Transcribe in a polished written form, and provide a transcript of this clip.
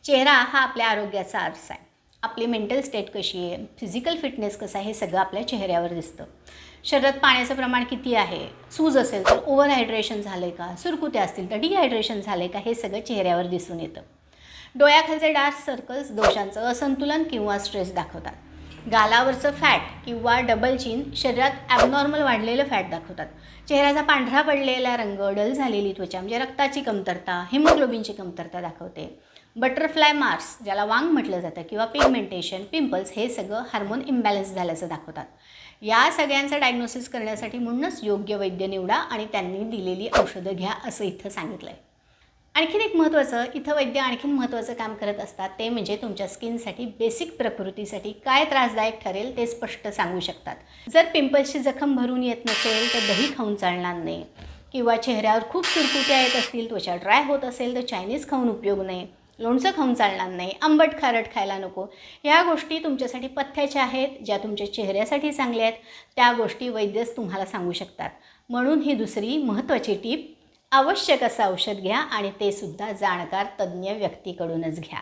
चेहरा हा आपल्या आरोग्याचा आरसा आहे. आपली मेंटल स्टेट कशी आहे, फिजिकल फिटनेस कसं आहे, हे सगळं आपल्या चेहऱ्यावर दिसतं. शरीरात पाण्याचं प्रमाण किती आहे, सूज असेल तर ओव्हर हायड्रेशन झालं आहे का, सुरकुत्या असतील तर डिहायड्रेशन झालं आहे का, हे सगळं चेहऱ्यावर दिसून येतं. डोळ्याखालचे डार्क सर्कल्स दोषांचं असंतुलन किंवा स्ट्रेस दाखवतात. गालावरचं फॅट किंवा डबल चिन शरीरात ॲबनॉर्मल वाढलेलं फॅट दाखवतात. चेहऱ्याचा पांढरा पडलेला रंग, डल झालेली त्वचा म्हणजे रक्ताची कमतरता, हिमोग्लोबिनची कमतरता दाखवते. बटरफ्लाय मार्क्स ज्याला वांग म्हटलं जातं किंवा पिगमेंटेशन, पिंपल्स हे सगळं हार्मोन इम्बॅलन्स झाल्याचं दाखवतात. या सगळ्यांचं डायग्नोसिस करण्यासाठी म्हणूनच योग्य वैद्य निवडा आणि त्यांनी दिलेली औषधं घ्या असं इथं सांगितलं आहे. आणखीन एक महत्त्वाचं इथं वैद्य आणखीन महत्त्वाचं काम करत असतात ते म्हणजे तुमच्या स्किनसाठी बेसिक प्रकृतीसाठी काय त्रासदायक ठरेल ते स्पष्ट सांगू शकतात. जर पिंपल्सची जखम भरून येत नसेल तर दही खाऊन चालणार नाही, किंवा चेहऱ्यावर खूप सुरकुत्या येत असतील, त्वचा ड्राय होत असेल तर चायनीज खाऊन उपयोग नाही, लोणचं खाऊन चालणार नाही, आंबट खारट खायला नको. ह्या गोष्टी तुमच्यासाठी पथ्याच्या आहेत, ज्या तुमच्या चेहऱ्यासाठी चांगल्या आहेत, त्या गोष्टी वैद्यच तुम्हाला सांगू शकतात. म्हणून ही दुसरी महत्त्वाची टीप, आवश्यक असं औषध घ्या आणि ते सुद्धा जाणकार तज्ज्ञ व्यक्तीकडूनच घ्या.